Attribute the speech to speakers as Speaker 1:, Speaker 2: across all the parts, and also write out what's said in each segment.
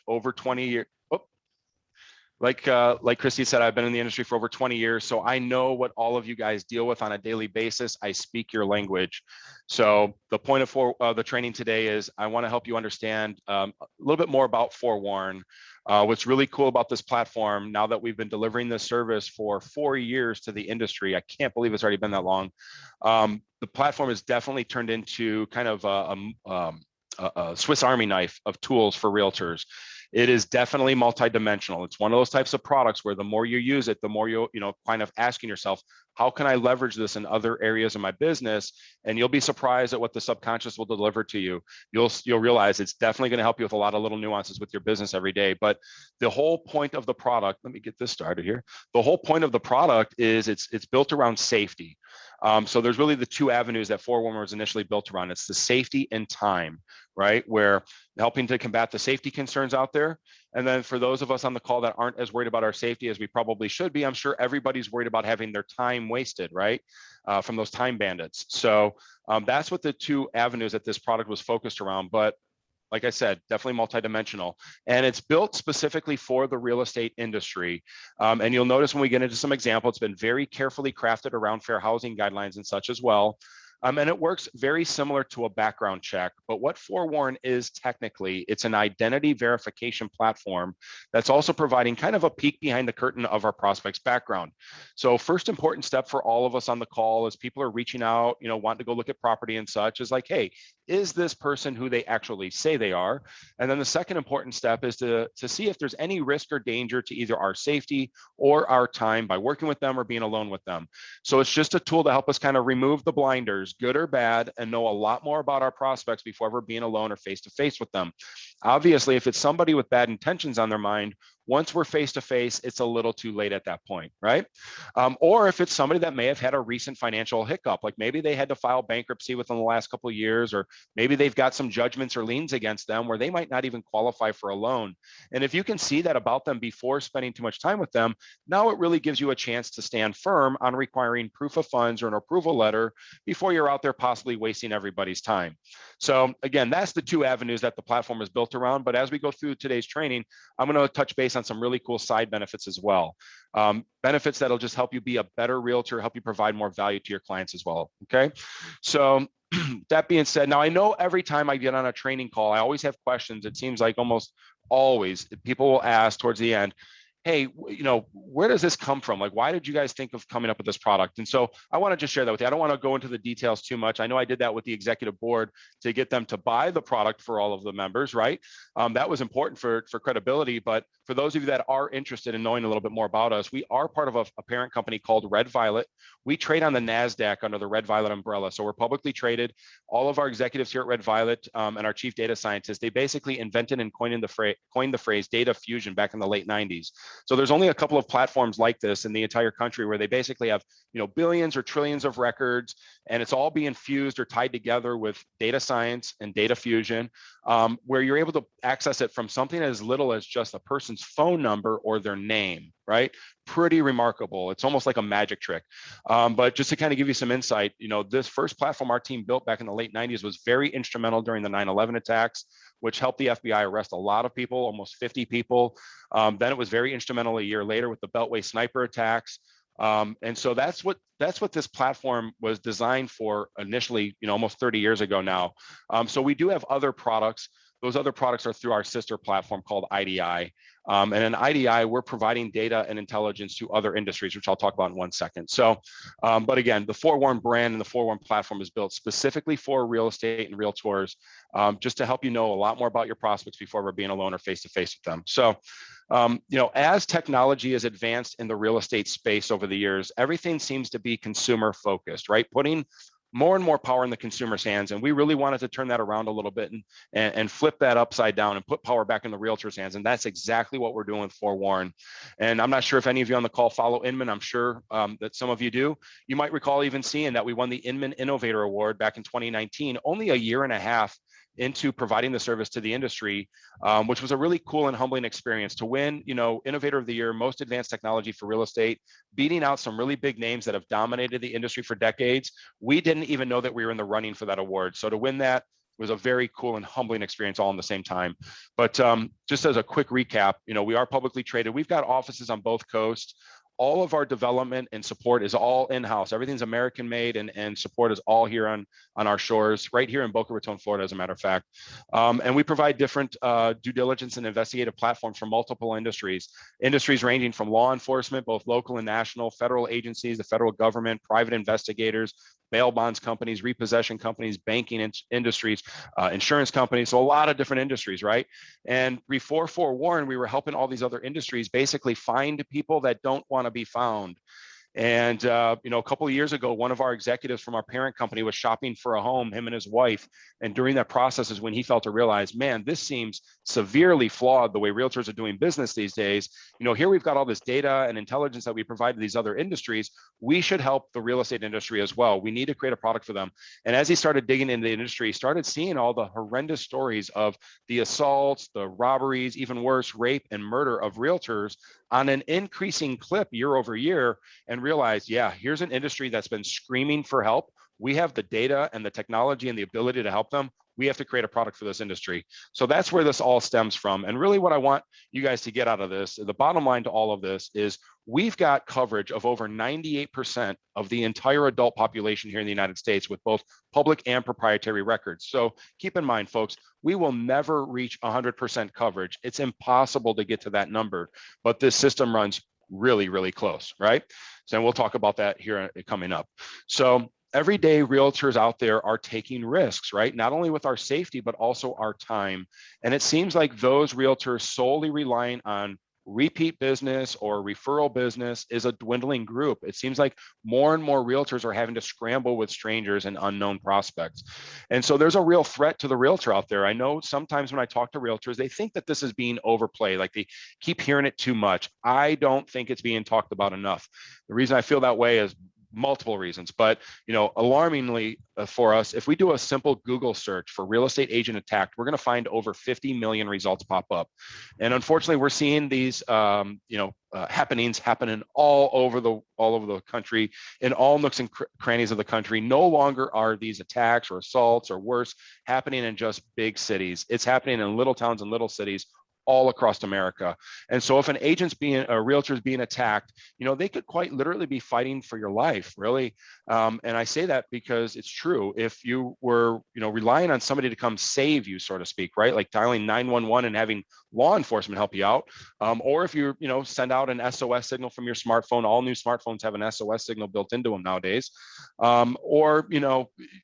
Speaker 1: over 20 years. Like Christy said, I've been in the industry for over 20 years, so I know what all of you guys deal with on a daily basis. I speak your language. So the point of the training today is I want to help you understand a little bit more about FOREWARN. What's really cool about this platform, now that we've been delivering this service for 4 years to the industry, I can't believe it's already been that long. The platform has definitely turned into kind of a Swiss Army knife of tools for realtors. It is definitely multidimensional. It's one of those types of products where the more you use it, the more you kind of asking yourself, how can I leverage this in other areas of my business? And you'll be surprised at what the subconscious will deliver to you. You'll realize it's definitely going to help you with a lot of little nuances with your business every day. But the whole point of the product, let me get this started here. The whole point of the product is it's built around safety. So there's really the two avenues that FOREWARN was initially built around. It's the safety and time, right? Where helping to combat the safety concerns out there. And then for those of us on the call that aren't as worried about our safety as we probably should be, I'm sure everybody's worried about having their time wasted, right? From those time bandits. So that's what the two avenues that this product was focused around. But like I said, definitely multidimensional, and it's built specifically for the real estate industry. And you'll notice when we get into some examples, it's been very carefully crafted around fair housing guidelines and such as well. And it works very similar to a background check. But what FOREWARN is technically, it's an identity verification platform that's also providing kind of a peek behind the curtain of our prospect's background. So first important step for all of us on the call as people are reaching out, wanting to go look at property and such is like, hey, is this person who they actually say they are? And then the second important step is to see if there's any risk or danger to either our safety or our time by working with them or being alone with them. So it's just a tool to help us kind of remove the blinders, good or bad, and know a lot more about our prospects before ever being alone or face-to-face with them. Obviously, if it's somebody with bad intentions on their mind, once we're face-to-face, it's a little too late at that point, right? Or if it's somebody that may have had a recent financial hiccup, like maybe they had to file bankruptcy within the last couple of years, or maybe they've got some judgments or liens against them where they might not even qualify for a loan. And if you can see that about them before spending too much time with them, now it really gives you a chance to stand firm on requiring proof of funds or an approval letter before you're out there possibly wasting everybody's time. So again, that's the two avenues that the platform is built around. But as we go through today's training, I'm going to touch base on some really cool side benefits as well. Benefits that'll just help you be a better realtor, help you provide more value to your clients as well. Okay. So that being said, now I know every time I get on a training call, I always have questions. It seems like almost always people will ask towards the end, hey, where does this come from? Like, why did you guys think of coming up with this product? And so I want to just share that with you. I don't want to go into the details too much. I know I did that with the executive board to get them to buy the product for all of the members, right? That was important for credibility. But for those of you that are interested in knowing a little bit more about us, we are part of a parent company called Red Violet. We trade on the NASDAQ under the Red Violet umbrella. So we're publicly traded. All of our executives here at Red Violet and our chief data scientist, they basically invented and coined the phrase data fusion back in the late 90s. So there's only a couple of platforms like this in the entire country where they basically have, billions or trillions of records, and it's all being fused or tied together with data science and data fusion, where you're able to access it from something as little as just a person's phone number or their name, right? Pretty remarkable. It's almost like a magic trick. But just to kind of give you some insight, this first platform our team built back in the late 90s was very instrumental during the 9/11 attacks, which helped the FBI arrest a lot of people, almost 50 people. Then it was very instrumental a year later with the Beltway sniper attacks. And so that's what this platform was designed for initially, almost 30 years ago now. So we do have other products. Those other products are through our sister platform called IDI. And in IDI, we're providing data and intelligence to other industries, which I'll talk about in 1 second. So, but again, the FOREWARN brand and the FOREWARN platform is built specifically for real estate and realtors, just to help you know a lot more about your prospects before we're being alone or face-to-face with them. So, as technology has advanced in the real estate space over the years, everything seems to be consumer focused, right? Putting more and more power in the consumer's hands. And we really wanted to turn that around a little bit and flip that upside down and put power back in the realtor's hands. And that's exactly what we're doing with FOREWARN. And I'm not sure if any of you on the call follow Inman. I'm sure that some of you do. You might recall even seeing that we won the Inman Innovator Award back in 2019, only a year and a half into providing the service to the industry, which was a really cool and humbling experience to win, Innovator of the Year, most advanced technology for real estate, beating out some really big names that have dominated the industry for decades. We didn't even know that we were in the running for that award. So to win that, was a very cool and humbling experience all in the same time. But just as a quick recap, we are publicly traded. We've got offices on both coasts. All of our development and support is all in-house. Everything's American made, and support is all here on our shores, right here in Boca Raton, Florida, as a matter of fact. And we provide different due diligence and investigative platforms for multiple industries ranging from law enforcement, both local and national, federal agencies, the federal government, private investigators, bail bonds companies, repossession companies, banking industries, insurance companies, so a lot of different industries, right? And before FOREWARN, we were helping all these other industries basically find people that don't want to be found. And a couple of years ago, one of our executives from our parent company was shopping for a home, him and his wife. And during that process is when he felt to realize, man, this seems severely flawed the way realtors are doing business these days. Here we've got all this data and intelligence that we provide to these other industries. We should help the real estate industry as well. We need to create a product for them. And as he started digging into the industry, he started seeing all the horrendous stories of the assaults, the robberies, even worse, rape and murder of realtors on an increasing clip year over year, and realized, yeah, here's an industry that's been screaming for help. We have the data and the technology and the ability to help them. We have to create a product for this industry. So that's where this all stems from. And really what I want you guys to get out of this, the bottom line to all of this is we've got coverage of over 98% of the entire adult population here in the United States with both public and proprietary records. So keep in mind, folks, we will never reach 100% coverage. It's impossible to get to that number, but this system runs really, really close, right? So we'll talk about that here coming up. So every day realtors out there are taking risks, right? Not only with our safety, but also our time. And it seems like those realtors solely relying on repeat business or referral business is a dwindling group. It seems like more and more realtors are having to scramble with strangers and unknown prospects. And so there's a real threat to the realtor out there. I know sometimes when I talk to realtors, they think that this is being overplayed, like they keep hearing it too much. I don't think it's being talked about enough. The reason I feel that way is multiple reasons, but alarmingly for us, if we do a simple Google search for real estate agent attacked, we're going to find over 50 million results pop up. And unfortunately, we're seeing these happenings happening all over the country, in all nooks and crannies of the country. No longer are these attacks or assaults or worse happening in just big cities. It's happening in little towns and little cities all across America. And so if an a realtor is being attacked, they could quite literally be fighting for your life, really. And I say that because it's true. If you were, relying on somebody to come save you, so to speak, right? Like dialing 911 and having law enforcement help you out. Or if you, send out an SOS signal from your smartphone. All new smartphones have an SOS signal built into them nowadays. Or,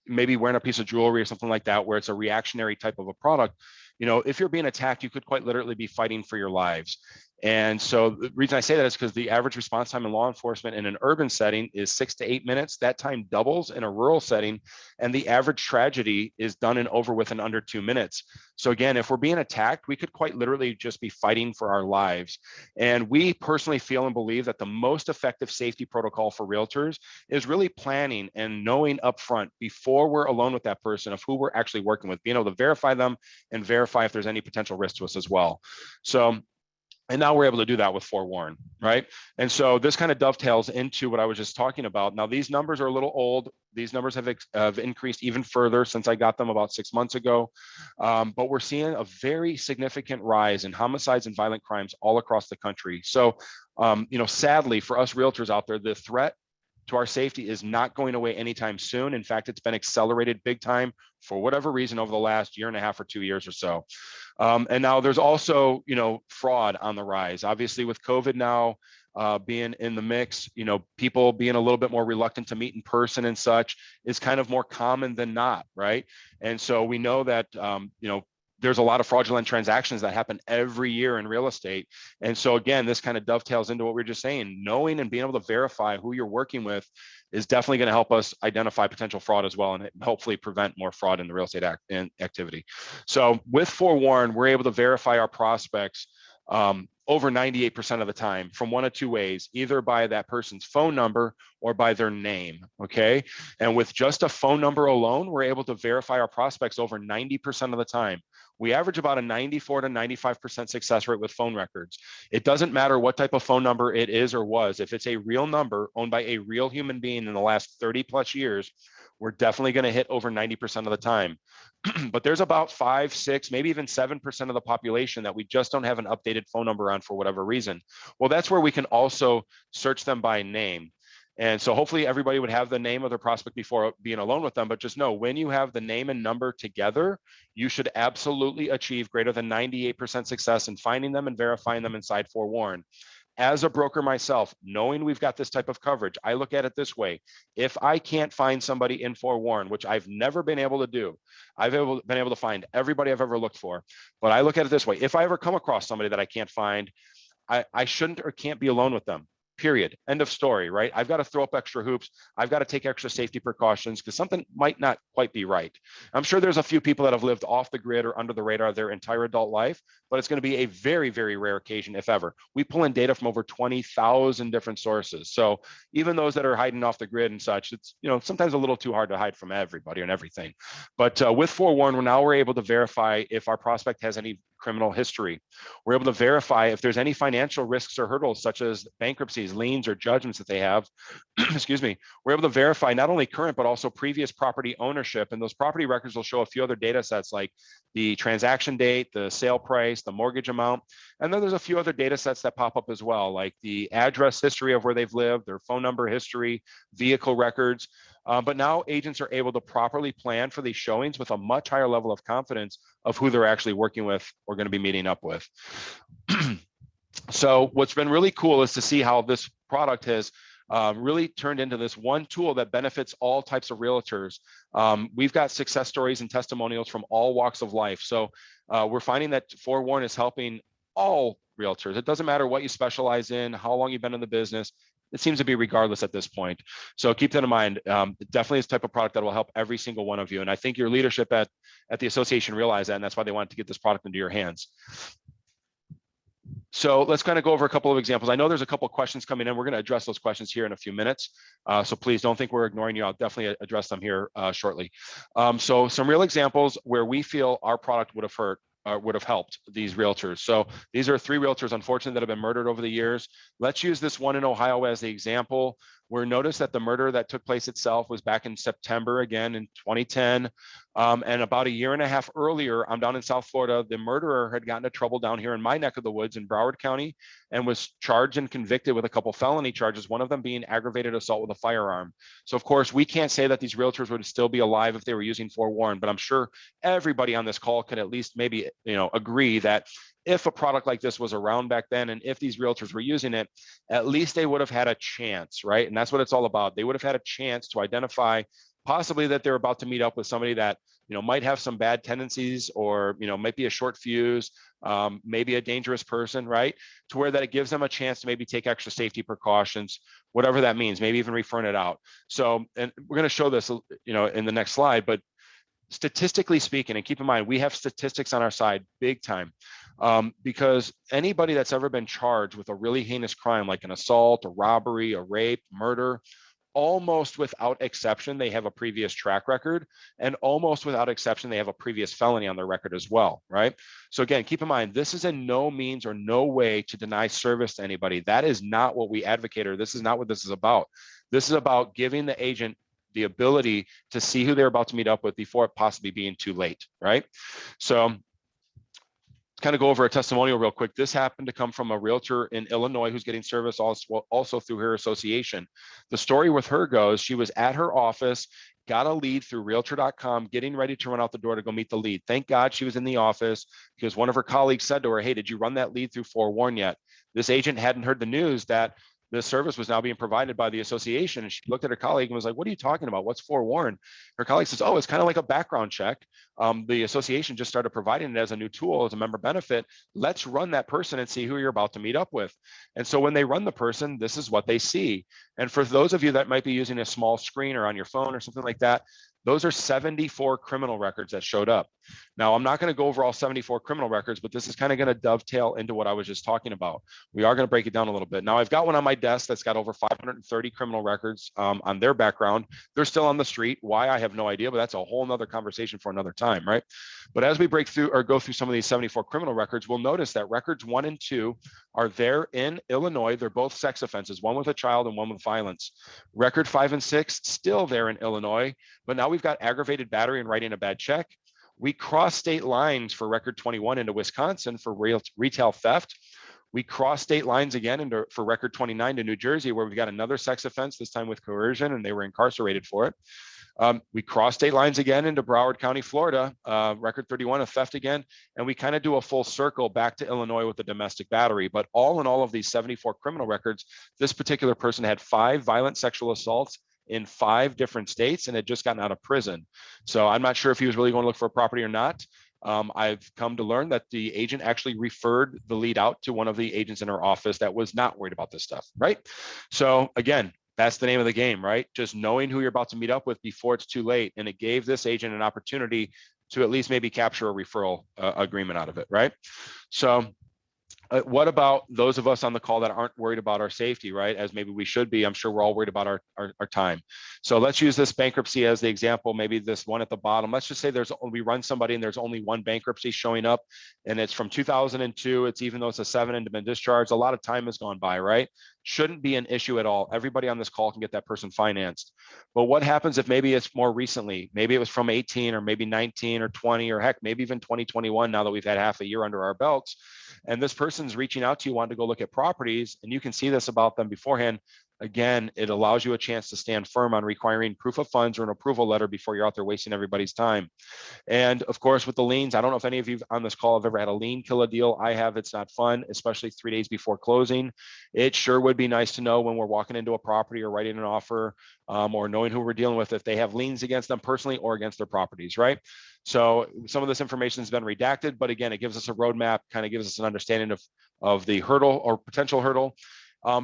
Speaker 1: maybe wearing a piece of jewelry or something like that, where it's a reactionary type of a product. If you're being attacked, you could quite literally be fighting for your lives. And so the reason I say that is because the average response time in law enforcement in an urban setting is 6 to 8 minutes. That time doubles in a rural setting, and the average tragedy is done and over with in under 2 minutes. So again, if we're being attacked, we could quite literally just be fighting for our lives. And we personally feel and believe that the most effective safety protocol for realtors is really planning and knowing upfront before we're alone with that person of who we're actually working with, being able to verify them and verify if there's any potential risk to us as well. So, and now we're able to do that with FOREWARN, right? And so this kind of dovetails into what I was just talking about. Now, these numbers are a little old. These numbers have increased even further since I got them about 6 months ago. But we're seeing a very significant rise in homicides and violent crimes all across the country. So, sadly for us realtors out there, the threat to our safety is not going away anytime soon. In fact, it's been accelerated big time for whatever reason over the last year and a half or 2 years or so. And now there's also, fraud on the rise. Obviously with COVID now being in the mix, people being a little bit more reluctant to meet in person and such is kind of more common than not, right? And so we know that, there's a lot of fraudulent transactions that happen every year in real estate. And so again, this kind of dovetails into what we were just saying. Knowing and being able to verify who you're working with is definitely going to help us identify potential fraud as well, and hopefully prevent more fraud in the real estate activity. So with FOREWARN, we're able to verify our prospects over 98% of the time from one of two ways, either by that person's phone number or by their name, okay? And with just a phone number alone, we're able to verify our prospects over 90% of the time. We average about a 94 to 95% success rate with phone records. It doesn't matter what type of phone number it is or was. If it's a real number owned by a real human being in the last 30 plus years, we're definitely going to hit over 90% of the time. But there's about 5, 6, maybe even 7% of the population that we just don't have an updated phone number on for whatever reason. Well, that's where we can also search them by name. And so hopefully everybody would have the name of their prospect before being alone with them, but just know when you have the name and number together, you should absolutely achieve greater than 98% success in finding them and verifying them inside FOREWARN. As a broker myself, knowing we've got this type of coverage, I look at it this way. If I can't find somebody in FOREWARN, which I've never been able to do, I've been able to find everybody I've ever looked for, but I look at it this way. If I ever come across somebody that I can't find, I shouldn't or can't be alone with them. Period. End of story, right? I've got to throw up extra hoops. I've got to take extra safety precautions because something might not quite be right. I'm sure there's a few people that have lived off the grid or under the radar their entire adult life, but it's going to be a very, very rare occasion, if ever. We pull in data from over 20,000 different sources. So even those that are hiding off the grid and such, it's, you know, sometimes a little too hard to hide from everybody and everything. But with FOREWARN, now we're able to verify if our prospect has any criminal history. We're able to verify if there's any financial risks or hurdles, such as bankruptcies, liens, or judgments that they have. Excuse me. We're able to verify not only current, but also previous property ownership. And those property records will show a few other data sets like the transaction date, the sale price, the mortgage amount. And then there's a few other data sets that pop up as well, like the address history of where they've lived, their phone number history, vehicle records. But now agents are able to properly plan for these showings with a much higher level of confidence of who they're actually working with or going to be meeting up with. So what's been really cool is to see how this product has really turned into this one tool that benefits all types of realtors. We've got success stories and testimonials from all walks of life. So we're finding that FOREWARN is helping all realtors. It doesn't matter what you specialize in, how long you've been in the business. It seems to be regardless at this point. So keep that in mind. Definitely is the type of product that will help every single one of you. And I think your leadership at the association realized that, and that's why they wanted to get this product into your hands. So let's kind of go over a couple of examples. I know there's a couple of questions coming in. We're going to address those questions here in a few minutes. So please don't think we're ignoring you. I'll definitely address them here shortly. So some real examples where we feel our product would have helped these realtors. So these are 3 realtors, unfortunately, that have been murdered over the years. Let's use this one in Ohio as the example. We're noticed that the murder that took place itself was back in September, again in 2010. And about a year and a half earlier, I'm down in South Florida, the murderer had gotten into trouble down here in my neck of the woods in Broward County and was charged and convicted with a couple felony charges, one of them being aggravated assault with a firearm. So of course, we can't say that these realtors would still be alive if they were using FOREWARN, but I'm sure everybody on this call could at least maybe, agree that if a product like this was around back then, and if these realtors were using it, at least they would have had a chance, right? And that's what it's all about. They would have had a chance to identify possibly that they're about to meet up with somebody that, might have some bad tendencies or, might be a short fuse, maybe a dangerous person, right? To where that it gives them a chance to maybe take extra safety precautions, whatever that means, maybe even referring it out. So, and we're going to show this, in the next slide, but statistically speaking, and keep in mind, we have statistics on our side big time, because anybody that's ever been charged with a really heinous crime like an assault, a robbery, a rape, murder, almost without exception, they have a previous track record, and almost without exception, they have a previous felony on their record as well, right? So again, keep in mind, this is in no means or no way to deny service to anybody. That is not what we advocate, or this is not what this is about. This is about giving the agent the ability to see who they're about to meet up with before it possibly being too late, right? So kind of go over a testimonial real quick. This happened to come from a realtor in Illinois who's getting service also through her association. The story with her goes, she was at her office, got a lead through realtor.com, getting ready to run out the door to go meet the lead. Thank God she was in the office because one of her colleagues said to her, hey, did you run that lead through FOREWARN yet? This agent hadn't heard the news that the service was now being provided by the association. And she looked at her colleague and was like, what are you talking about? What's FOREWARN? Her colleague says, oh, it's kind of like a background check. The association just started providing it as a new tool, as a member benefit. Let's run that person and see who you're about to meet up with. And so when they run the person, this is what they see. And for those of you that might be using a small screen or on your phone or something like that, those are 74 criminal records that showed up. Now, I'm not going to go over all 74 criminal records, but this is kind of going to dovetail into what I was just talking about. We are going to break it down a little bit. Now, I've got one on my desk that's got over 530 criminal records on their background. They're still on the street. Why? I have no idea, but that's a whole nother conversation for another time, right? But as we break through or go through some of these 74 criminal records, we'll notice that records 1 and 2 are there in Illinois. They're both sex offenses, one with a child and one with violence. Record 5 and 6 still there in Illinois, but now we've got aggravated battery and writing a bad check. We cross state lines for record 21 into Wisconsin for retail theft. We cross state lines again for record 29 to New Jersey, where we've got another sex offense, this time with coercion, and they were incarcerated for it. We cross state lines again into Broward County, Florida, record 31 of theft again, and we kind of do a full circle back to Illinois with the domestic battery. But all in all of these 74 criminal records, this particular person had 5 violent sexual assaults in 5 different states and had just gotten out of prison. So I'm not sure if he was really going to look for a property or not. I've come to learn that the agent actually referred the lead out to one of the agents in our office that was not worried about this stuff, right? So again, that's the name of the game, right? Just knowing who you're about to meet up with before it's too late. And it gave this agent an opportunity to at least maybe capture a referral agreement out of it, right? So what about those of us on the call that aren't worried about our safety, right? As maybe we should be. I'm sure we're all worried about our time. So let's use this bankruptcy as the example, maybe this one at the bottom. Let's just say we run somebody and there's only one bankruptcy showing up and it's from 2002. It's even though it's a 7 and been discharged, a lot of time has gone by, right? Shouldn't be an issue at all. Everybody on this call can get that person financed. But what happens if maybe it's more recently? Maybe it was from 18 or maybe 19 or 20 or heck, maybe even 2021 now that we've had half a year under our belts. And this person's reaching out to you, wanting to go look at properties, and you can see this about them beforehand. Again, it allows you a chance to stand firm on requiring proof of funds or an approval letter before you're out there wasting everybody's time. And of course, with the liens, I don't know if any of you on this call have ever had a lien kill a deal. I have. It's not fun, especially 3 days before closing. It sure would be nice to know when we're walking into a property or writing an offer or knowing who we're dealing with, if they have liens against them personally or against their properties, right? So some of this information has been redacted, but again, it gives us a roadmap, kind of gives us an understanding of the hurdle or potential hurdle.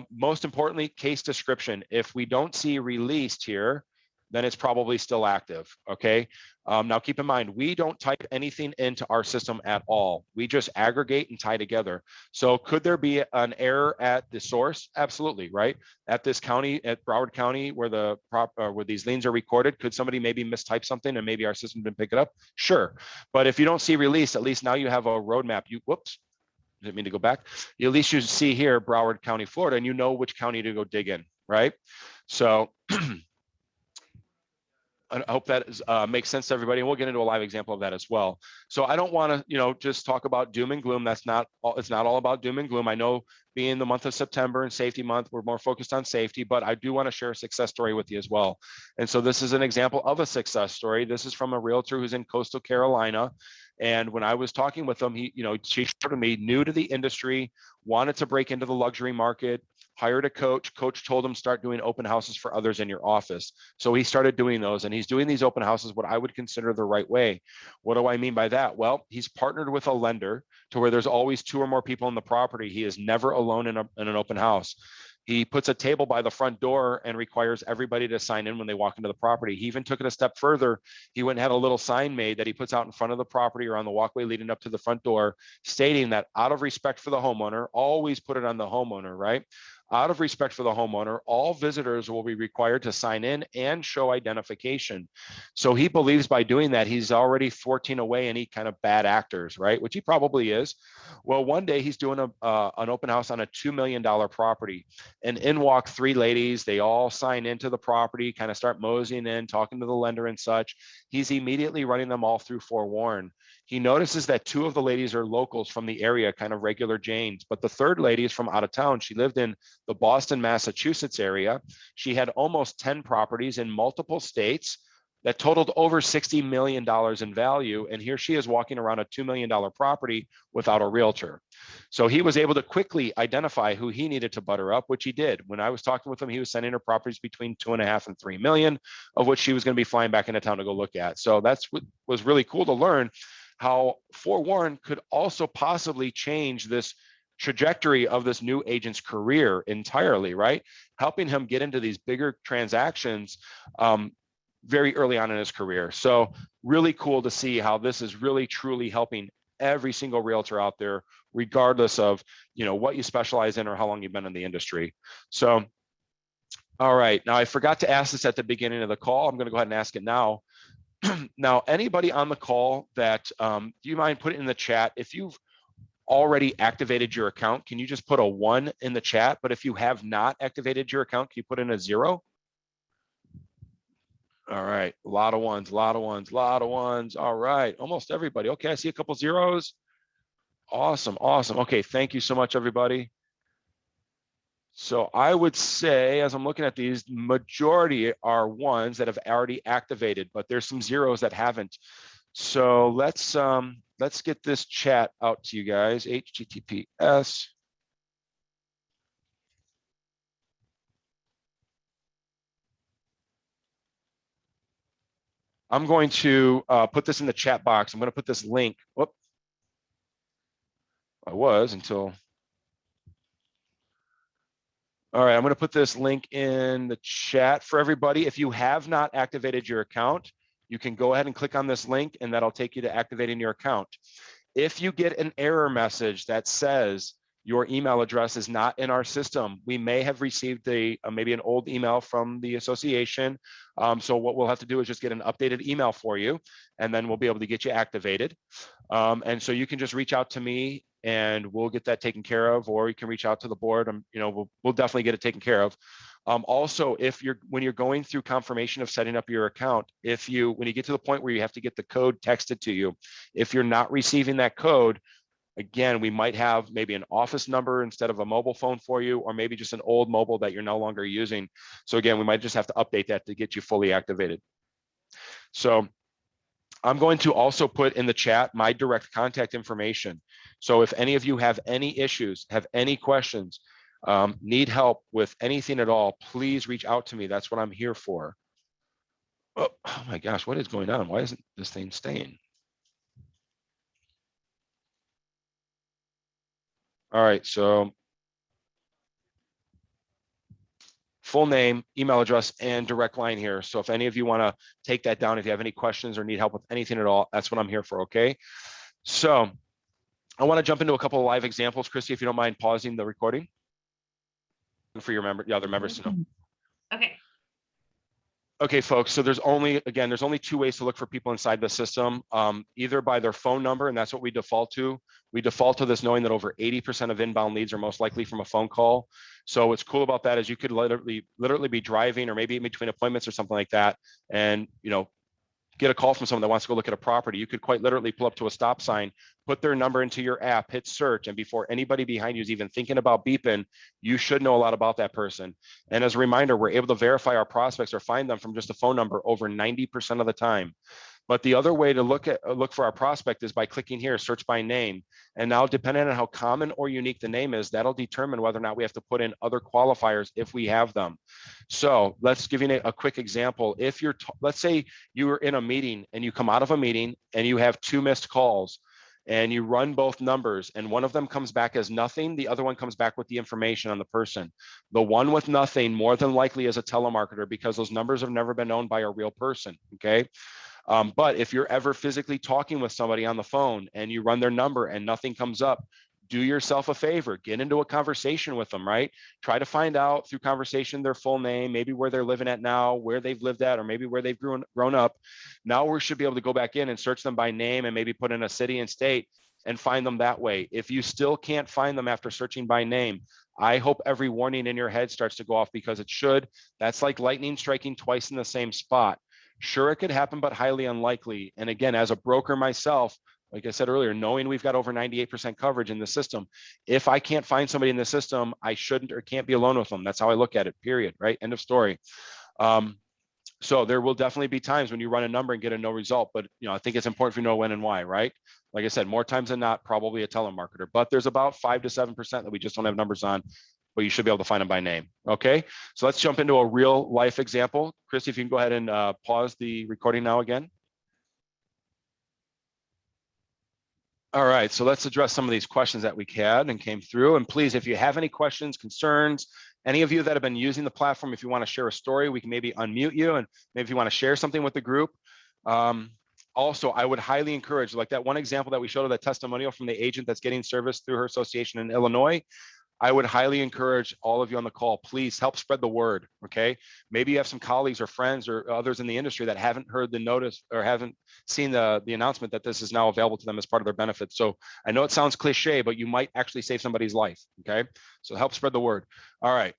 Speaker 1: Most importantly, case description. If we don't see released here, then it's probably still active, okay? Now keep in mind, we don't type anything into our system at all. We just aggregate and tie together. So could there be an error at the source? Absolutely, right? At this county, at Broward County, where where these liens are recorded, could somebody maybe mistype something and maybe our system didn't pick it up? Sure, but if you don't see release, at least now you have a roadmap. Whoops. Didn't mean to go back. At least you see here, Broward County, Florida, and you know which county to go dig in, right? So I hope that makes sense to everybody, and we'll get into a live example of that as well. So I don't want to, just talk about doom and gloom. It's not all about doom and gloom. I know being the month of September and safety month, we're more focused on safety, but I do want to share a success story with you as well. And so this is an example of a success story. This is from a realtor who's in coastal Carolina. And when I was talking with him, she showed me, new to the industry, wanted to break into the luxury market, hired a coach. Coach told him, start doing open houses for others in your office. So he started doing those, and he's doing these open houses what I would consider the right way. What do I mean by that? Well, he's partnered with a lender to where there's always 2 or more people in the property. He is never alone in an open house. He puts a table by the front door and requires everybody to sign in when they walk into the property. He even took it a step further. He went and had a little sign made that he puts out in front of the property or on the walkway leading up to the front door, stating that out of respect for the homeowner, always put it on the homeowner, right? Out of respect for the homeowner, all visitors will be required to sign in and show identification. So he believes by doing that, he's already 14 away any kind of bad actors, right? Which he probably is. Well, one day he's doing an open house on a $2 million property, and in walk 3 ladies. They all sign into the property, kind of start moseying in, talking to the lender and such. He's immediately running them all through FOREWARN. He notices that 2 of the ladies are locals from the area, kind of regular Janes, but the 3rd lady is from out of town. She lived in the Boston, Massachusetts area. She had almost 10 properties in multiple states that totaled over $60 million in value. And here she is walking around a $2 million property without a realtor. So he was able to quickly identify who he needed to butter up, which he did. When I was talking with him, he was sending her properties between 2.5 and 3 million, of which she was going to be flying back into town to go look at. So that's what was really cool to learn, how FOREWARN could also possibly change this trajectory of this new agent's career entirely, right? Helping him get into these bigger transactions very early on in his career. So really cool to see how this is really truly helping every single realtor out there, regardless of what you specialize in or how long you've been in the industry. So, all right, now I forgot to ask this at the beginning of the call. I'm going to go ahead and ask it now. Now, anybody on the call that, do you mind putting in the chat, if you've already activated your account, can you just put a 1 in the chat? But if you have not activated your account, can you put in a 0? All right, a lot of ones, a lot of ones, a lot of ones. All right, almost everybody. Okay, I see a couple zeros. Awesome, awesome. Okay, thank you so much, everybody. So I would say, as I'm looking at these, majority are ones that have already activated, but there's some zeros that haven't. So let's get this chat out to you guys. HTTPS. I'm going to put this in the chat box. I'm going to put this link. Whoop. I was until. All right, I'm going to put this link in the chat for everybody. If you have not activated your account, you can go ahead and click on this link, and that'll take you to activating your account. If you get an error message that says your email address is not in our system, we may have received maybe an old email from the association. So what we'll have to do is just get an updated email for you, and then we'll be able to get you activated. And so you can just reach out to me and we'll get that taken care of, or you can reach out to the board. We'll definitely get it taken care of. Also, when you're going through confirmation of setting up your account, when you get to the point where you have to get the code texted to you, if you're not receiving that code, again, we might have maybe an office number instead of a mobile phone for you, or maybe just an old mobile that you're no longer using. So again, we might just have to update that to get you fully activated. So I'm going to also put in the chat my direct contact information. So if any of you have any issues, have any questions, need help with anything at all, please reach out to me. That's what I'm here for. Oh my gosh, what is going on? Why isn't this thing staying? All right, so full name, email address, and direct line here. So if any of you want to take that down, if you have any questions or need help with anything at all, that's what I'm here for, okay? So I want to jump into a couple of live examples. Christy, if you don't mind pausing the recording for your other members to know.
Speaker 2: Okay.
Speaker 1: Okay, folks, so there's only 2 ways to look for people inside the system, either by their phone number, and that's what we default to. We default to this knowing that over 80% of inbound leads are most likely from a phone call. So what's cool about that is you could literally be driving, or maybe in between appointments or something like that, and get a call from someone that wants to go look at a property. You could quite literally pull up to a stop sign, put their number into your app, hit search, and before anybody behind you is even thinking about beeping, you should know a lot about that person. And as a reminder, we're able to verify our prospects or find them from just a phone number over 90% of the time. But the other way to look for our prospect is by clicking here, search by name. And now, depending on how common or unique the name is, that'll determine whether or not we have to put in other qualifiers if we have them. So let's give you a quick example. If let's say you were in a meeting and you come out of a meeting and you have 2 missed calls, and you run both numbers, and one of them comes back as nothing, the other one comes back with the information on the person. The one with nothing more than likely is a telemarketer, because those numbers have never been owned by a real person, okay? But if you're ever physically talking with somebody on the phone and you run their number and nothing comes up, do yourself a favor, get into a conversation with them, right? Try to find out through conversation their full name, maybe where they're living at now, where they've lived at, or maybe where they've grown up. Now we should be able to go back in and search them by name and maybe put in a city and state and find them that way. If you still can't find them after searching by name, I hope every warning in your head starts to go off, because it should. That's like lightning striking twice in the same spot. Sure, it could happen, but highly unlikely. And again, as a broker myself, like I said earlier, knowing we've got over 98% coverage in the system, if I can't find somebody in the system, I shouldn't or can't be alone with them. That's how I look at it, period, right? End of story. So there will definitely be times when you run a number and get a no result, but I think it's important for you to know when and why, right? Like I said, more times than not, probably a telemarketer, but there's about 5 to 7% that we just don't have numbers on, but you should be able to find them by name. Okay, so let's jump into a real life example. Christy, if you can go ahead and pause the recording now again. All right, so let's address some of these questions that we had and came through. And please, if you have any questions, concerns, any of you that have been using the platform, if you want to share a story, we can maybe unmute you, and maybe if you want to share something with the group. Also, I would highly encourage, like that one example that we showed of that testimonial from the agent that's getting service through her association in Illinois. I would highly encourage all of you on the call, please help spread the word, okay? Maybe you have some colleagues or friends or others in the industry that haven't heard the notice or haven't seen the announcement that this is now available to them as part of their benefits. So I know it sounds cliche, but you might actually save somebody's life, okay? So help spread the word. All right.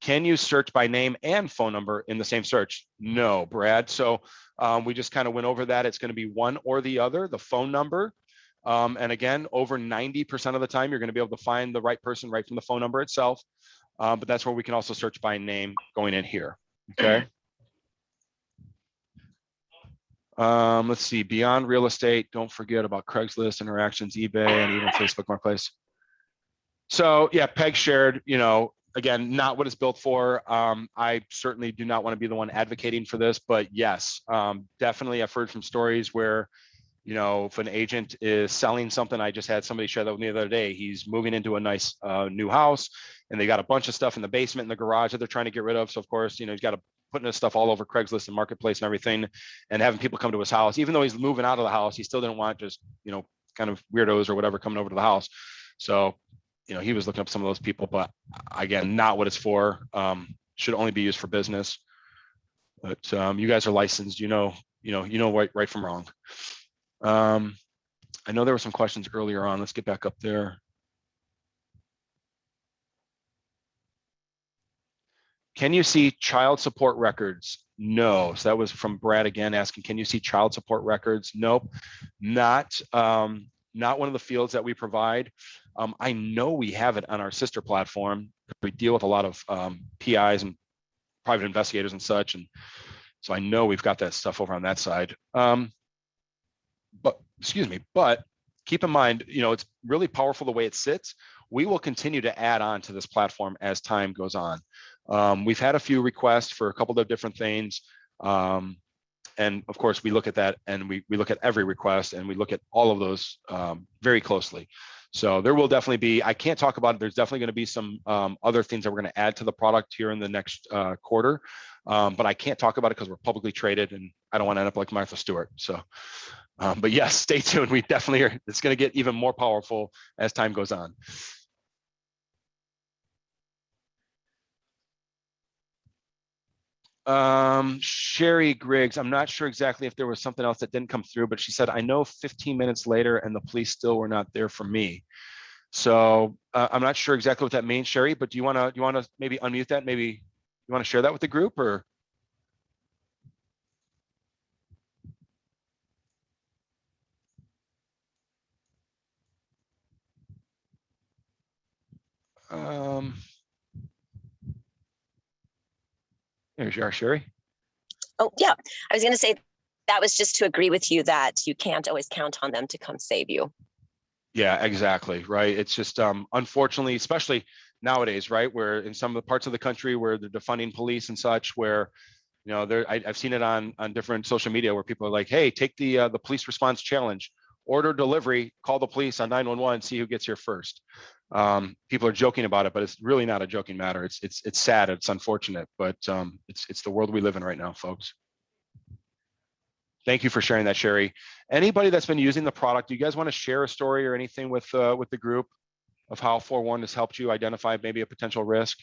Speaker 1: Can you search by name and phone number in the same search? No, Brad. So we just kind of went over that. It's going to be one or the other, the phone number. And again, over 90% of the time, you're going to be able to find the right person right from the phone number itself. But that's where we can also search by name going in here. Okay. Let's see, beyond real estate, don't forget about Craigslist, interactions, eBay, and even Facebook Marketplace. So yeah, Peg shared, you know, again, not what it's built for. I certainly do not want to be the one advocating for this, but yes, definitely I've heard from stories where, you know, if an agent is selling something, I just had somebody share that with me the other day. He's moving into a nice new house and they got a bunch of stuff in the basement and the garage that they're trying to get rid of. So of course, you know, he's got to putting his stuff all over Craigslist and Marketplace and everything and having people come to his house. Even though he's moving out of the house, he still didn't want just, you know, kind of weirdos or whatever coming over to the house. So, you know, he was looking up some of those people, but again, not what it's for. Should only be used for business. But you guys are licensed, you know right from wrong. I know there were some questions earlier on. Let's get back up there. Can you see child support records? No. So that was from Brad again asking, can you see child support records? Nope, not one of the fields that we provide. I know we have it on our sister platform. We deal with a lot of PIs and private investigators and such. And so I know we've got that stuff over on that side. But keep in mind, you know, it's really powerful the way it sits. We will continue to add on to this platform as time goes on. We've had a few requests for a couple of different things. And of course, we look at that and we look at every request and we look at all of those very closely. So there will definitely be, I can't talk about it. There's definitely going to be some other things that we're going to add to the product here in the next quarter. But I can't talk about it because we're publicly traded and I don't want to end up like Martha Stewart. So, but yes, stay tuned. We definitely are. It's going to get even more powerful as time goes on. Sherry Griggs, I'm not sure exactly if there was something else that didn't come through, but she said, I know 15 minutes later and the police still were not there for me. So I'm not sure exactly what that means, Sherry, but do you want to maybe unmute that? Maybe you want to share that with the group or? There you are, Sherry.
Speaker 2: Oh, yeah. I was going to say that was just to agree with you that you can't always count on them to come save you.
Speaker 1: Yeah, exactly. Right. It's just unfortunately, especially nowadays, right, where in some of the parts of the country where they're defunding police and such, where, you know, I've seen it on different social media where people are like, hey, take the police response challenge, order delivery, call the police on 911, see who gets here first. People are joking about it, but it's really not a joking matter. It's sad, it's unfortunate, but it's the world we live in right now, folks. Thank you for sharing that, Sherry. Anybody that's been using the product, do you guys want to share a story or anything with the group of how FOREWARN has helped you identify maybe a potential risk?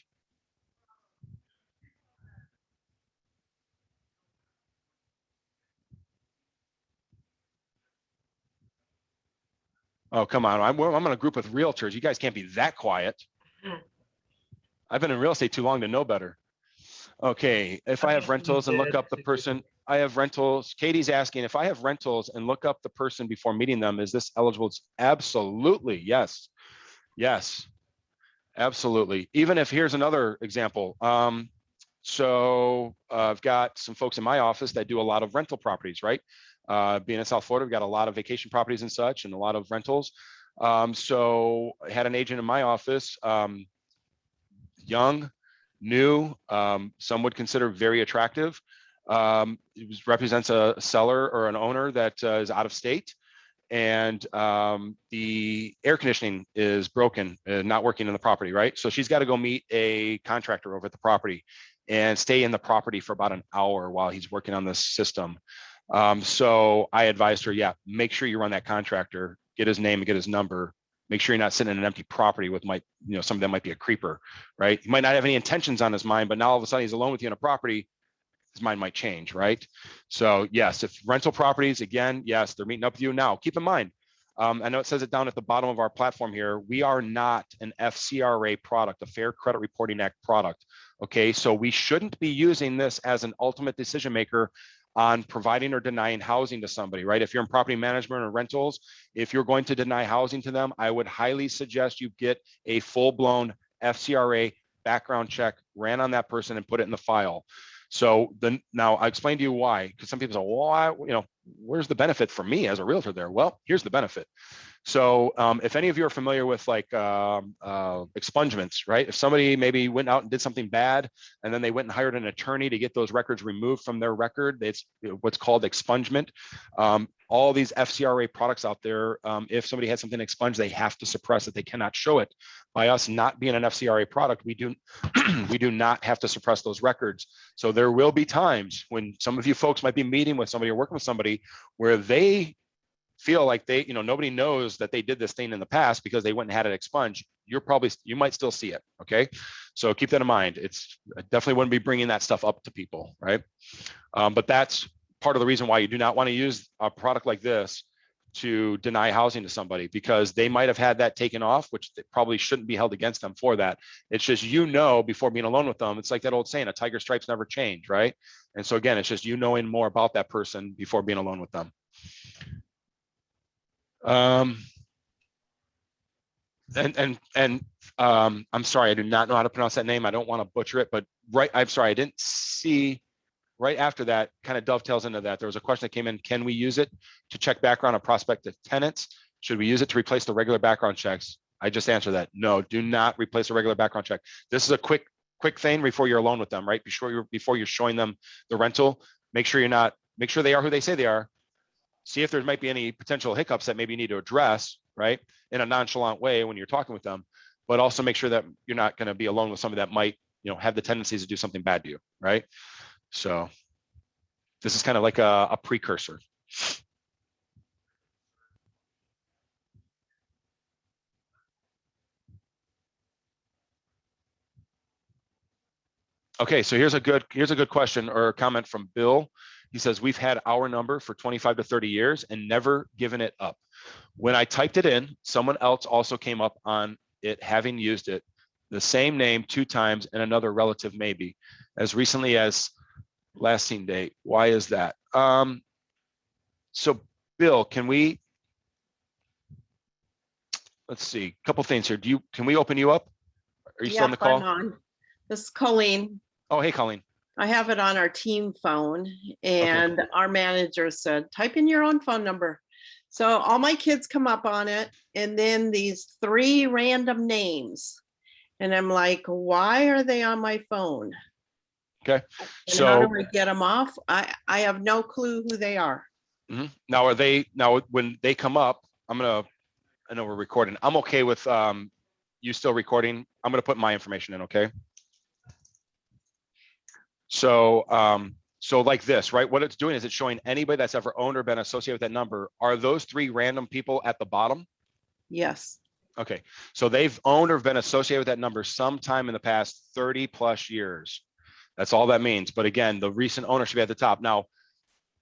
Speaker 1: Oh, come on. I'm in a group with realtors. You guys can't be that quiet. I've been in real estate too long to know better. Okay, if I have rentals and look up the person, I have rentals. Katie's asking, if I have rentals and look up the person before meeting them, is this eligible? Absolutely, yes. Yes, absolutely. Even if, here's another example. So I've got some folks in my office that do a lot of rental properties, right? Being in South Florida, we've got a lot of vacation properties and such and a lot of rentals. So I had an agent in my office, young, new, some would consider very attractive. It represents a seller or an owner that is out of state, and the air conditioning is broken and not working in the property, right? So she's got to go meet a contractor over at the property and stay in the property for about an hour while he's working on this system. So I advised her, yeah, make sure you run that contractor, get his name and get his number, Make sure you're not sitting in an empty property with some of them might be a creeper, right? He might not have any intentions on his mind, but now all of a sudden he's alone with you in a property, his mind might change, right? So yes, if rental properties, again, yes, they're meeting up with you. Now, keep in mind, I know it says it down at the bottom of our platform here, we are not an FCRA product, a Fair Credit Reporting Act product, okay? So we shouldn't be using this as an ultimate decision maker on providing or denying housing to somebody, right? If you're in property management or rentals, if you're going to deny housing to them, I would highly suggest you get a full-blown FCRA background check ran on that person and put it in the file. So now I explained to you why, because some people say, well, where's the benefit for me as a realtor there? Well, here's the benefit. So if any of you are familiar with like expungements, right? If somebody maybe went out and did something bad, and then they went and hired an attorney to get those records removed from their record, it's what's called expungement. All these FCRA products out there, if somebody had something expunged, they have to suppress it. They cannot show it. By us not being an FCRA product, we do not have to suppress those records. So there will be times when some of you folks might be meeting with somebody or working with somebody where they feel like nobody knows that they did this thing in the past because they went and had it expunged. You might still see it. Okay. So keep that in mind. I definitely wouldn't be bringing that stuff up to people. Right. But that's part of the reason why you do not want to use a product like this to deny housing to somebody, because they might have had that taken off, which probably shouldn't be held against them for that. It's just, before being alone with them, it's like that old saying, a tiger stripes never change. Right. And so again, it's just knowing more about that person before being alone with them. I'm sorry, I do not know how to pronounce that name. I don't want to butcher it, but I'm sorry, I didn't see right after that, kind of dovetails into that. There was a question that came in, can we use it to check background on prospective tenants? Should we use it to replace the regular background checks? I just answered that. No, do not replace the regular background check. This is a quick thing before you're alone with them, right? Before you're showing them the rental, make sure they are who they say they are. See if there might be any potential hiccups that maybe you need to address, right, in a nonchalant way when you're talking with them, but also make sure that you're not going to be alone with somebody that might, have the tendencies to do something bad to you, right? So this is kind of like a precursor. Okay, so here's a good question or comment from Bill. He says, we've had our number for 25 to 30 years and never given it up. When I typed it in, someone else also came up on it having used it, the same name 2 times and another relative maybe, as recently as last seen date. Why is that? So Bill, let's see, a couple things here. Can we open you up? Are you still on the call?
Speaker 3: I'm on. This is Colleen.
Speaker 1: Oh, hey, Colleen.
Speaker 3: I have it on our team phone, and our manager said, type in your own phone number. So all my kids come up on it, and then these 3 random names. And I'm like, why are they on my phone?
Speaker 1: Okay.
Speaker 3: And
Speaker 1: so
Speaker 3: how do I get them off? I have no clue who they are.
Speaker 1: Mm-hmm. Now when they come up, I know we're recording. I'm okay with you still recording. I'm going to put my information in. Okay. So like this, right? What it's doing is it's showing anybody that's ever owned or been associated with that number. Are those 3 random people at the bottom?
Speaker 3: Yes.
Speaker 1: Okay. So they've owned or been associated with that number sometime in the past 30 plus years. That's all that means. But again, the recent owner should be at the top. Now,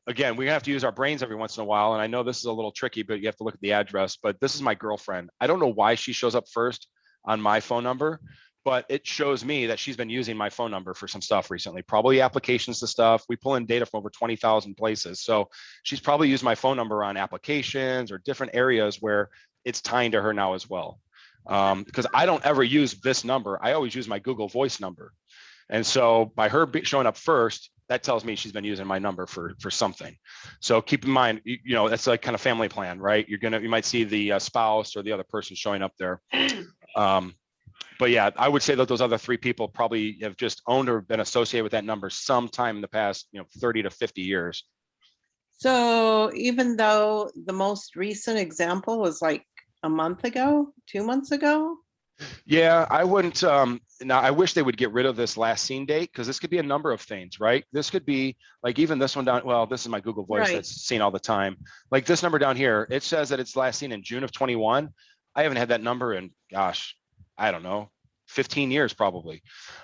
Speaker 1: again, we have to use our brains every once in a while. And I know this is a little tricky, but you have to look at the address. But this is my girlfriend. I don't know why she shows up first on my phone number, but it shows me that she's been using my phone number for some stuff recently, probably applications to stuff. We pull in data from over 20,000 places. So she's probably used my phone number on applications or different areas where it's tying to her now as well. Because I don't ever use this number. I always use my Google Voice number. And so by her showing up first, that tells me she's been using my number for something. So keep in mind, that's like kind of family plan, right? You might see the spouse or the other person showing up there. But yeah, I would say that those other 3 people probably have just owned or been associated with that number sometime in the past, 30 to 50 years.
Speaker 3: So even though the most recent example was like a month ago, 2 months ago.
Speaker 1: Yeah, I wouldn't. Now, I wish they would get rid of this last seen date, because this could be a number of things, right? This could be like even this one down. Well, this is my Google Voice that's seen all the time. Like this number down here, it says that it's last seen in June of 21. I haven't had that number in, gosh, I don't know, 15 years probably.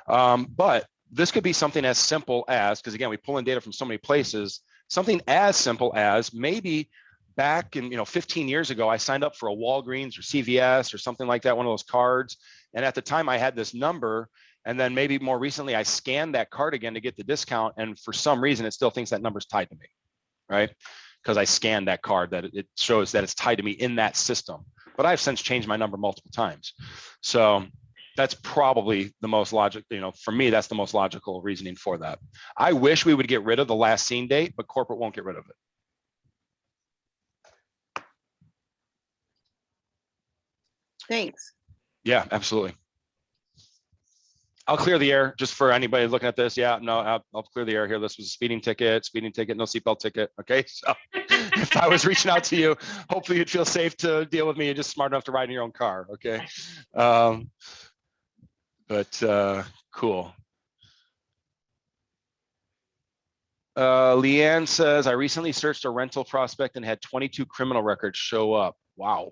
Speaker 1: But this could be something as simple as, because again, we pull in data from so many places, something as simple as maybe back in, 15 years ago, I signed up for a Walgreens or CVS or something like that, one of those cards. And at the time I had this number, and then maybe more recently I scanned that card again to get the discount. And for some reason, it still thinks that number's tied to me, right? Because I scanned that card, that it shows that it's tied to me in that system. But I've since changed my number multiple times. So that's probably the most logical, for me, that's the most logical reasoning for that. I wish we would get rid of the last seen date, but corporate won't get rid of it.
Speaker 3: Thanks.
Speaker 1: Yeah, absolutely. I'll clear the air just for anybody looking at this. Yeah, no, I'll clear the air here. This was a speeding ticket, no seatbelt ticket. Okay, so if I was reaching out to you, hopefully you'd feel safe to deal with me. You're just smart enough to ride in your own car. Okay, cool. Leanne says, I recently searched a rental prospect and had 22 criminal records show up. Wow.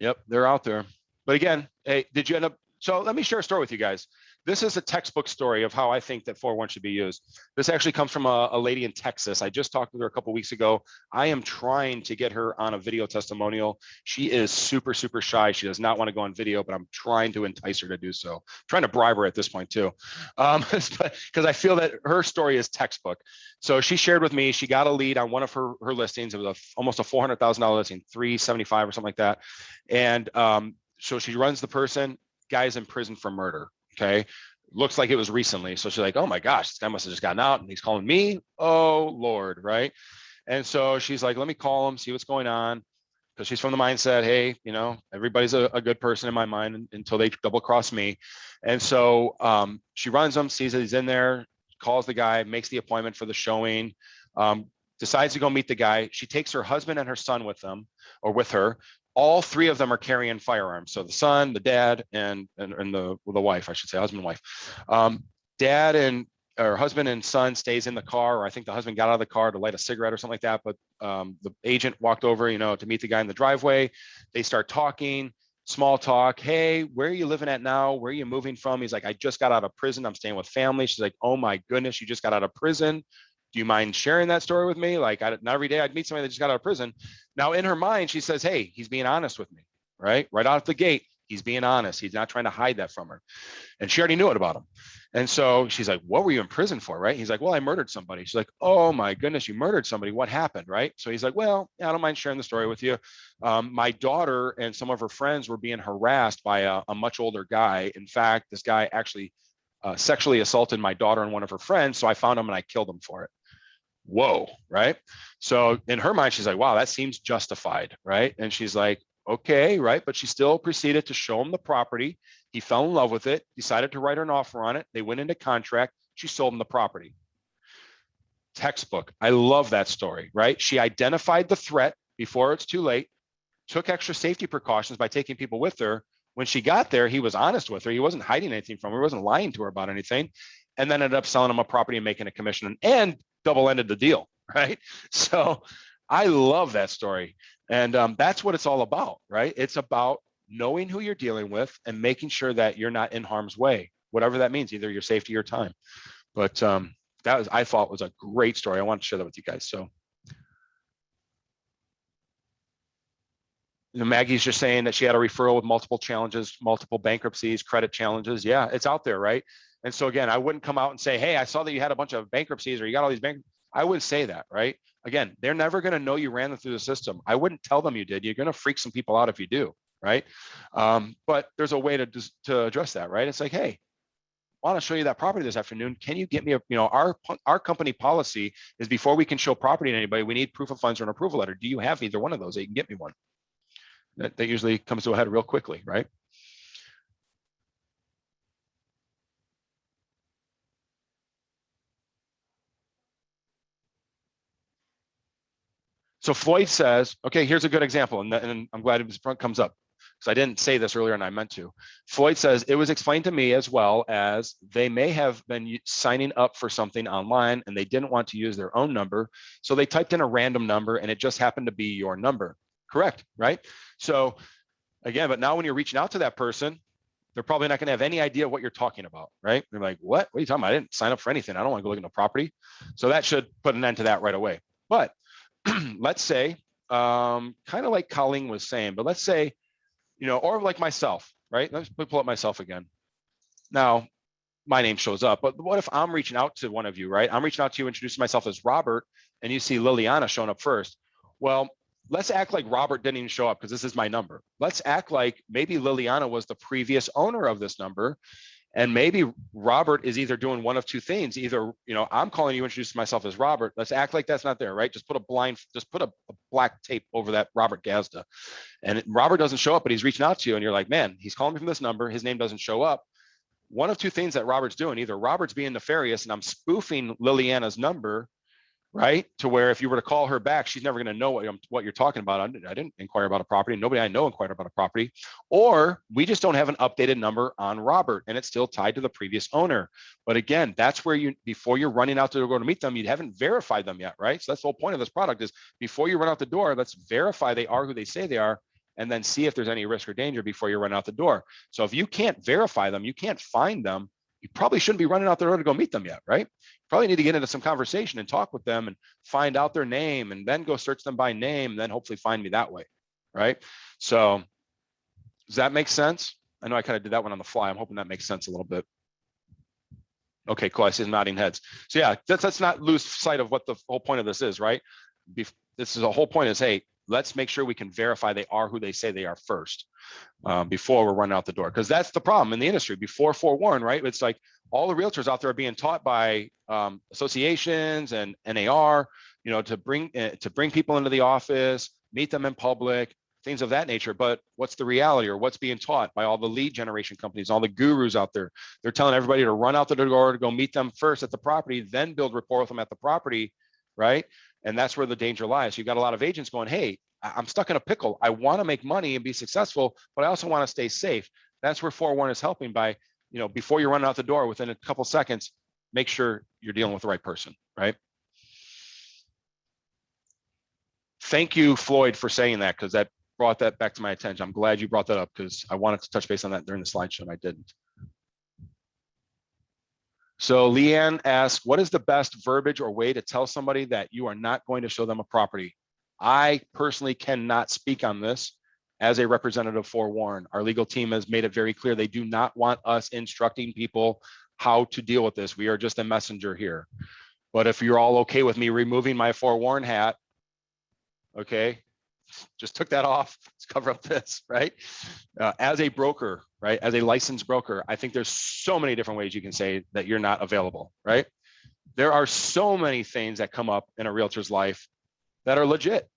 Speaker 1: Yep, they're out there. But again, hey, did you end up? So let me share a story with you guys. This is a textbook story of how I think that FOREWARN should be used. This actually comes from a lady in Texas. I just talked with her a couple of weeks ago. I am trying to get her on a video testimonial. She is super, super shy. She does not want to go on video, but I'm trying to entice her to do so. I'm trying to bribe her at this point too, because I feel that her story is textbook. So she shared with me, she got a lead on one of her listings. It was almost a $400,000 listing, 375 or something like that. And so she runs the person. Guy's in prison for murder. Okay. Looks like it was recently. So she's like, oh my gosh, this guy must have just gotten out and he's calling me. Oh Lord. Right. And so she's like, let me call him, see what's going on. Because she's from the mindset, hey, everybody's a good person in my mind until they double cross me. And so she runs him, sees that he's in there, calls the guy, makes the appointment for the showing, decides to go meet the guy. She takes her husband and her son with them, or with her. All three of them are carrying firearms. So the son, the dad, and the wife, I should say, husband and wife. Dad and or husband and son stays in the car, or I think the husband got out of the car to light a cigarette or something like that. But the agent walked over, to meet the guy in the driveway. They start talking, small talk. Hey, where are you living at now? Where are you moving from? He's like, I just got out of prison. I'm staying with family. She's like, oh my goodness, you just got out of prison. Do you mind sharing that story with me? Like, not every day I'd meet somebody that just got out of prison. Now in her mind, she says, hey, he's being honest with me, right? Right out the gate, he's being honest. He's not trying to hide that from her. And she already knew it about him. And so she's like, what were you in prison for, right? He's like, well, I murdered somebody. She's like, oh my goodness, you murdered somebody. What happened, right? So he's like, well, I don't mind sharing the story with you. My daughter and some of her friends were being harassed by a much older guy. In fact, this guy actually sexually assaulted my daughter and one of her friends. So I found him and I killed him for it. Whoa, right? So in her mind, she's like, wow, that seems justified, right? And she's like, okay, right? But she still proceeded to show him the property. He fell in love with it, decided to write her an offer on it. They went into contract. She sold him the property. Textbook. I love that story, right? She identified the threat before it's too late, took extra safety precautions by taking people with her. When she got there, he was honest with her. He wasn't hiding anything from her. He wasn't lying to her about anything. And then ended up selling him a property and making a commission and double-ended the deal, right? So I love that story. And that's what it's all about, right? It's about knowing who you're dealing with and making sure that you're not in harm's way, whatever that means, either your safety or time. But I thought was a great story. I want to share that with you guys. So Maggie's just saying that she had a referral with multiple challenges, multiple bankruptcies, credit challenges. Yeah, it's out there, right? And so again, I wouldn't come out and say, hey, I saw that you had a bunch of bankruptcies or you got all these I wouldn't say that, right? Again, they're never going to know you ran them through the system. I wouldn't tell them you did. You're going to freak some people out if you do, right? But there's a way to address that, right? It's like, hey, I want to show you that property this afternoon. Can you get me our company policy is before we can show property to anybody, we need proof of funds or an approval letter. Do you have either one of those? You can get me one. That usually comes to a head real quickly, right? So Floyd says, okay, here's a good example. And I'm glad it comes up because I didn't say this earlier and I meant to. Floyd says, it was explained to me as well as they may have been signing up for something online and they didn't want to use their own number. So they typed in a random number and it just happened to be your number. Correct, right? So Again, but now when you're reaching out to that person, they're probably not going to have any idea what you're talking about, right? They're like, what are you talking about? I didn't sign up for anything. I don't want to go look at no property. So that should put an end to that right away. But let's say, kind of like Colleen was saying, but let's say, or like myself, right? Let's pull up myself again. Now, my name shows up, but what if I'm reaching out to one of you, right? I'm reaching out to you, introducing myself as Robert, and you see Liliana showing up first. Well, let's act like Robert didn't even show up because this is my number. Let's act like maybe Liliana was the previous owner of this number. And maybe Robert is either doing one of two things. Either, I'm calling you, introducing myself as Robert. Let's act like that's not there, right? Just put a black tape over that Robert Gazda. And Robert doesn't show up, but he's reaching out to you and you're like, man, he's calling me from this number. His name doesn't show up. One of two things that Robert's doing: either Robert's being nefarious and I'm spoofing Liliana's number, right? To where if you were to call her back, she's never going to know what you're talking about. I didn't inquire about a property. Nobody I know inquired about a property. Or we just don't have an updated number on Robert and it's still tied to the previous owner. But again, that's where before you're running out the door to meet them, you haven't verified them yet, right? So that's the whole point of this product is before you run out the door, let's verify they are who they say they are, and then see if there's any risk or danger before you run out the door. So if you can't verify them, you can't find them, you probably shouldn't be running out the door to go meet them yet, right? You probably need to get into some conversation and talk with them and find out their name and then go search them by name and then hopefully find me that way, right? So does that make sense? I know I kind of did that one on the fly. I'm hoping that makes sense a little bit. Okay, cool. I see nodding heads. So yeah, let's not lose sight of what the whole point of this is, right? This is the whole point is, hey, let's make sure we can verify they are who they say they are first before we're running out the door. Because that's the problem in the industry. Before FOREWARN, right? It's like all the realtors out there are being taught by associations and NAR, to bring people into the office, meet them in public, things of that nature. But what's the reality, or what's being taught by all the lead generation companies, all the gurus out there? They're telling everybody to run out the door to go meet them first at the property, then build rapport with them at the property, right? And that's where the danger lies. You've got a lot of agents going, hey, I'm stuck in a pickle. I want to make money and be successful, but I also want to stay safe. That's where FOREWARN is helping by, before you run out the door, within a couple seconds, make sure you're dealing with the right person, right? Thank you, Floyd, for saying that, because that brought that back to my attention. I'm glad you brought that up because I wanted to touch base on that during the slideshow and I didn't. So Leanne asks, what is the best verbiage or way to tell somebody that you are not going to show them a property? I personally cannot speak on this as a representative for FOREWARN. Our legal team has made it very clear they do not want us instructing people how to deal with this. We are just a messenger here. But if you're all okay with me removing my FOREWARN hat, okay, just took that off. Let's cover up this, right? As a broker, right? As a licensed broker, I think there's so many different ways you can say that you're not available, right? There are so many things that come up in a realtor's life that are legit.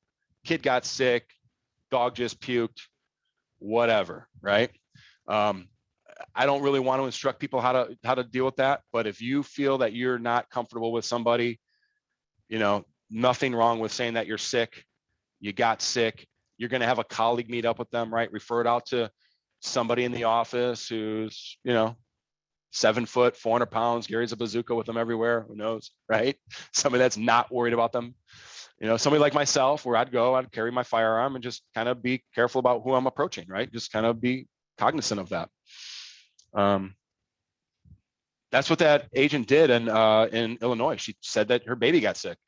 Speaker 1: Kid got sick, dog just puked, whatever, right? I don't really want to instruct people how to deal with that, but if you feel that you're not comfortable with somebody, nothing wrong with saying that you're sick. You got sick, you're going to have a colleague meet up with them, right? Refer it out to somebody in the office who's, 7 foot, 400 pounds, carries a bazooka with them everywhere. Who knows, right? Somebody that's not worried about them. Somebody like myself, where I'd carry my firearm and just kind of be careful about who I'm approaching, right? Just kind of be cognizant of that. That's what that agent did in Illinois. She said that her baby got sick.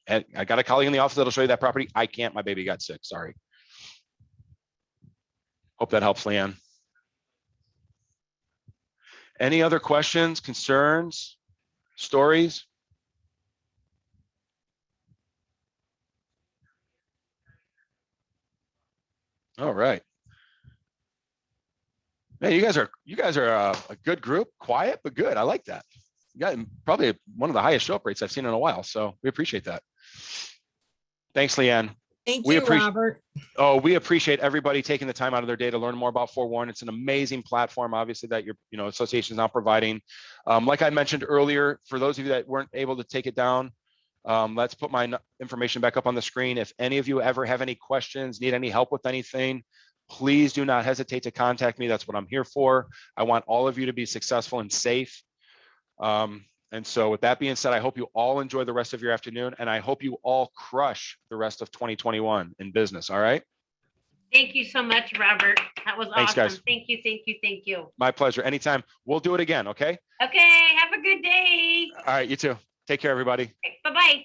Speaker 1: I got a colleague in the office that'll show you that property. I can't, my baby got sick, sorry. Hope that helps, Leanne. Any other questions, concerns, stories? All right. Man, you guys are a good group, quiet, but good. I like that. You got probably one of the highest show up rates I've seen in a while. So we appreciate that. Thanks, Leanne.
Speaker 4: Thank you, Robert.
Speaker 1: Oh, we appreciate everybody taking the time out of their day to learn more about FOREWARN. It's an amazing platform, obviously, that your association is now providing. Like I mentioned earlier, for those of you that weren't able to take it down, let's put my information back up on the screen. If any of you ever have any questions, need any help with anything, please do not hesitate to contact me. That's what I'm here for. I want all of you to be successful and safe. And so with that being said, I hope you all enjoy the rest of your afternoon, and I hope you all crush the rest of 2021 in business. All right.
Speaker 4: Thank you so much, Robert. That was
Speaker 1: Thanks,
Speaker 4: awesome.
Speaker 1: guys.
Speaker 4: Thank you, thank you, thank you.
Speaker 1: My pleasure. Anytime. We'll do it again. Okay.
Speaker 4: Okay, have a good day.
Speaker 1: All right. You too. Take care, everybody.
Speaker 4: Bye-bye.